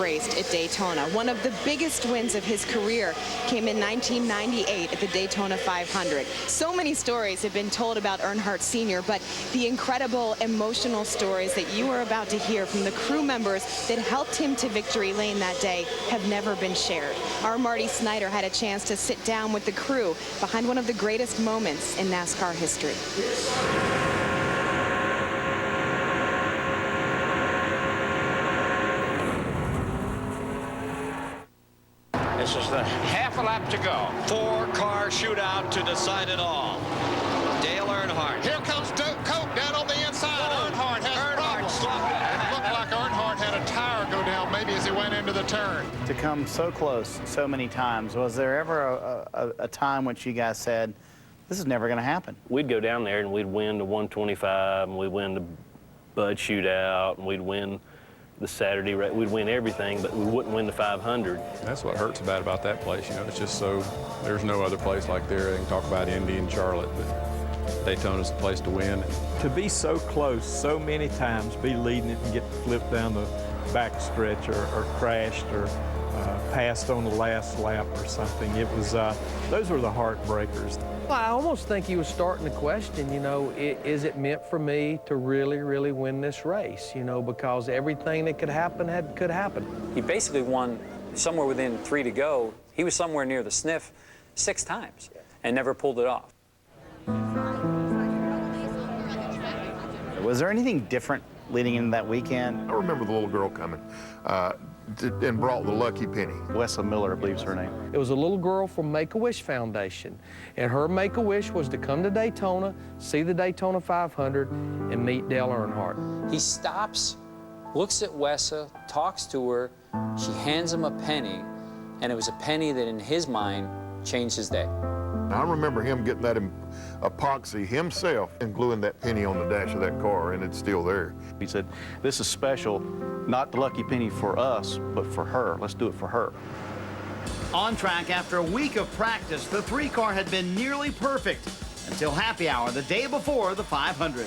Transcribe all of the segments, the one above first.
raced at Daytona. One of the biggest wins of his career came in 1998 at the Daytona 500. So many stories have been told about Earnhardt Sr., but the incredible emotional stories that you are about to hear from the crew members that helped him to victory lane that day have never been shared. Our Marty Snyder had a chance to sit down with the crew behind one of the greatest moments in NASCAR history. This is the half a lap to go. Four-car shootout to decide it all. Dale Earnhardt. Here comes Coke down on the inside. Earnhardt has problems. It looked like Earnhardt had a tire go down maybe as he went into the turn. To come so close so many times, was there ever a time when you guys said, this is never going to happen? We'd go down there and we'd win the 125, and we'd win the Bud shootout, and we'd win the Saturday race. We'd win everything, but we wouldn't win the 500. That's what hurts about that place. You know, it's just so, there's no other place like there. They can talk about Indy and Charlotte, but Daytona's the place to win. To be so close so many times, be leading it and get flipped down the back stretch or crashed or passed on the last lap or something, it was, those were the heartbreakers. I almost think he was starting to question, you know, is it meant for me to really, really win this race? You know, because everything that could happen could happen. He basically won somewhere within 3 to go. He was somewhere near the sniff 6 times and never pulled it off. Was there anything different leading into that weekend? I remember the little girl coming and brought the lucky penny. Wesley Miller, I believe is her name. It was a little girl from Make-A-Wish Foundation, and her Make-A-Wish was to come to Daytona, see the Daytona 500, and meet Dale Earnhardt. He stops, looks at Wessa, talks to her, she hands him a penny, and it was a penny that in his mind changed his day. I remember him getting that epoxy himself and gluing that penny on the dash of that car, and it's still there. He said, this is special, not the lucky penny for us, but for her. Let's do it for her. On track after a week of practice, the 3-car had been nearly perfect until happy hour the day before the 500.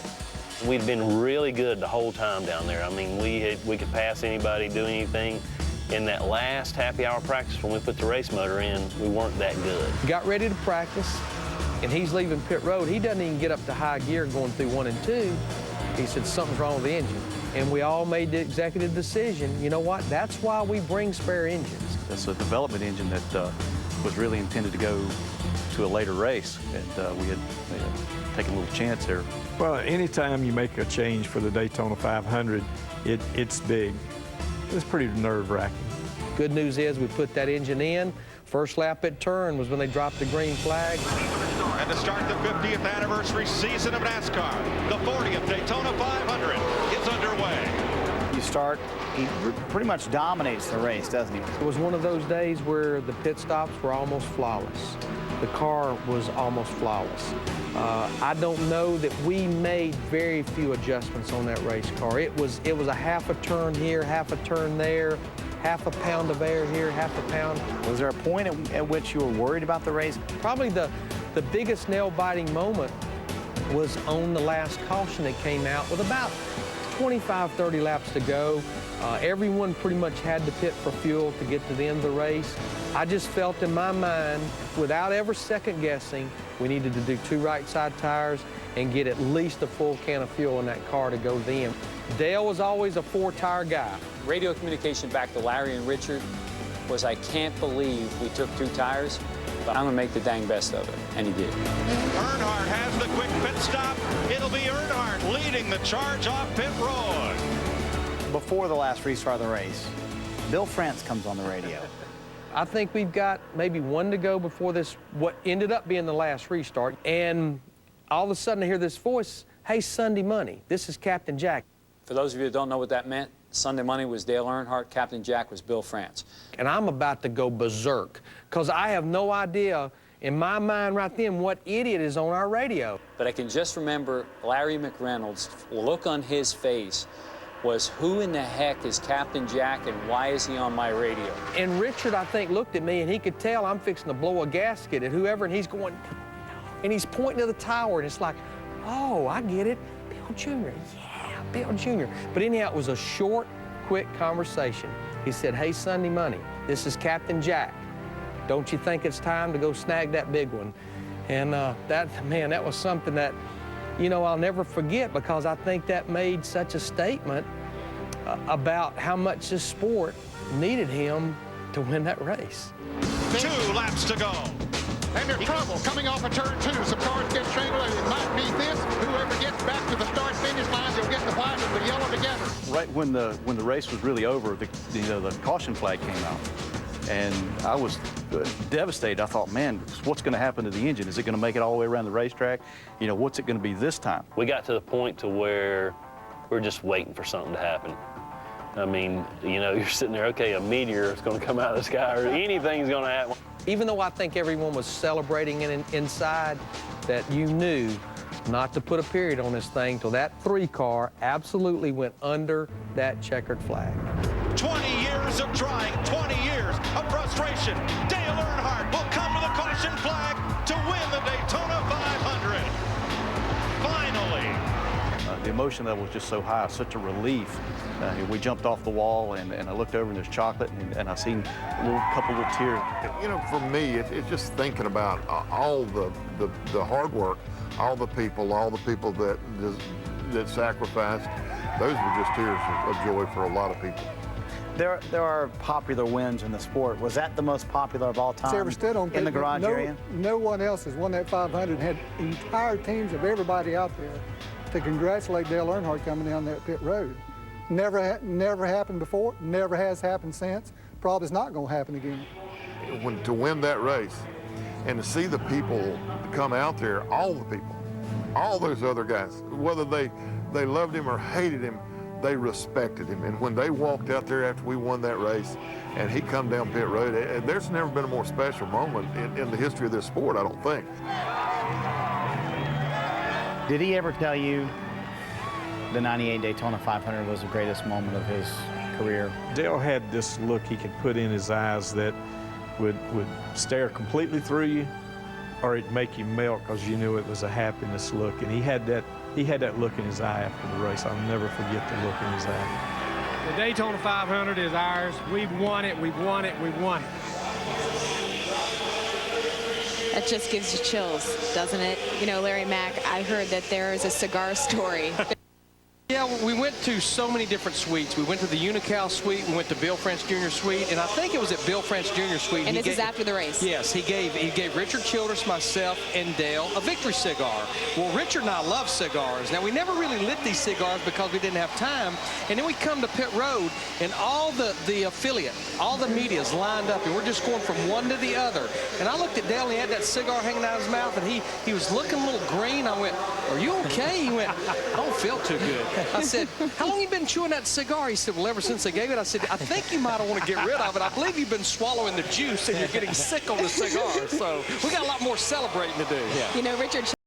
We'd been really good the whole time down there. I mean, we could pass anybody, do anything. In that last happy hour practice, when we put the race motor in, we weren't that good. Got ready to practice, and he's leaving pit road. He doesn't even get up to high gear going through 1 and 2. He said, something's wrong with the engine. And we all made the executive decision, you know what, that's why we bring spare engines. That's a development engine that was really intended to go to a later race, and we had taken a little chance there. Well, anytime you make a change for the Daytona 500, it's big. It's pretty nerve-wracking. Good news is we put that engine in. First lap at turn was when they dropped the green flag. And to start the 50th anniversary season of NASCAR, the 40th Daytona 500 is underway. You start, he pretty much dominates the race, doesn't he? It was one of those days where the pit stops were almost flawless. The car was almost flawless. I don't know that we made very few adjustments on that race car. It was a half a turn here, half a turn there, half a pound of air here, half a pound. Was there a point at which you were worried about the race? Probably the biggest nail-biting moment was on the last caution that came out with about 25, 30 laps to go. Everyone pretty much had to pit for fuel to get to the end of the race. I just felt in my mind, without ever second guessing, we needed to do 2 right side tires and get at least a full can of fuel in that car to go to the end. Dale was always a 4-tire guy. Radio communication back to Larry and Richard was, I can't believe we took 2 tires, but I'm gonna make the dang best of it, and he did. Earnhardt has the quick pit stop. It'll be Earnhardt leading the charge off pit road. Before the last restart of the race, Bill France comes on the radio. I think we've got maybe 1 to go before this, what ended up being the last restart. And all of a sudden I hear this voice, hey, Sunday Money, this is Captain Jack. For those of you that don't know what that meant, Sunday Money was Dale Earnhardt, Captain Jack was Bill France. And I'm about to go berserk, because I have no idea in my mind right then what idiot is on our radio. But I can just remember Larry McReynolds' look on his face was, who in the heck is Captain Jack and why is he on my radio? And Richard, I think, looked at me and he could tell I'm fixing to blow a gasket at whoever, and he's going, and he's pointing to the tower, and it's like, oh, I get it, Bill Jr., yeah, Bill Jr. But anyhow, it was a short, quick conversation. He said, "Hey, Sunday Money, this is Captain Jack. Don't you think it's time to go snag that big one?" And that was something that, you know, I'll never forget, because I think that made such a statement about how much this sport needed him to win that race. 2 laps to go. And there's trouble coming off of turn 2. Some cars get tangled. It might be this. Whoever gets back to the start-finish line, they'll get the white and the yellow together. Right when the race was really over, the caution flag came out, and I was devastated. I thought, man, what's going to happen to the engine? Is it going to make it all the way around the racetrack? You know, what's it going to be this time? We got to the point to where we're just waiting for something to happen. I mean, you know, you're sitting there, okay, a meteor is going to come out of the sky, or anything's going to happen. Even though I think everyone was celebrating inside, that you knew not to put a period on this thing till that 3 car absolutely went under that checkered flag. 20 years of trying, 20 years of frustration. Dale Earnhardt will come to the caution flag to win the Daytona 500. Finally. The emotion level was just so high, such a relief. We jumped off the wall, and I looked over, and there's chocolate, and I seen a couple little tears. You know, for me, it's just thinking about all the hard work, all the people that sacrificed. Those were just tears of joy for a lot of people. There are popular wins in the sport. Was that the most popular of all time? Ever stood on in the garage area? No one else has won that 500. Had entire teams of everybody out there to congratulate Dale Earnhardt coming down that pit road. Never happened before. Never has happened since. Probably is not going to happen again. To win that race and to see the people come out there, all the people, all those other guys, whether they loved him or hated him, they respected him. And when they walked out there after we won that race and he come down pit road, there's never been a more special moment in the history of this sport, I don't think. Did he ever tell you the '98 Daytona 500 was the greatest moment of his career? Dale had this look he could put in his eyes that would stare completely through you, or it'd make you melt because you knew it was a happiness look. And he had that look in his eye after the race. I'll never forget the look in his eye. The Daytona 500 is ours. We've won it, we've won it, we've won it. That just gives you chills, doesn't it? You know, Larry Mack, I heard that there is a cigar story. Yeah, we went to so many different suites. We went to the Unical suite, we went to Bill French Jr. suite, and I think it was at Bill French Jr. suite. And this is after the race. Yes, he gave Richard Childress, myself, and Dale a victory cigar. Well, Richard and I love cigars. Now, we never really lit these cigars because we didn't have time, and then we come to pit road, and all the affiliate, all the media's lined up, and we're just going from one to the other. And I looked at Dale, and he had that cigar hanging out of his mouth, and he was looking a little green. I went, "Are you okay?" He went, "I don't feel too good." I said, "How long you been chewing that cigar?" He said, "Well, ever since they gave it." I said, "I think you might want to get rid of it. I believe you've been swallowing the juice and you're getting sick on the cigar." So we got a lot more celebrating to do. You know, Richard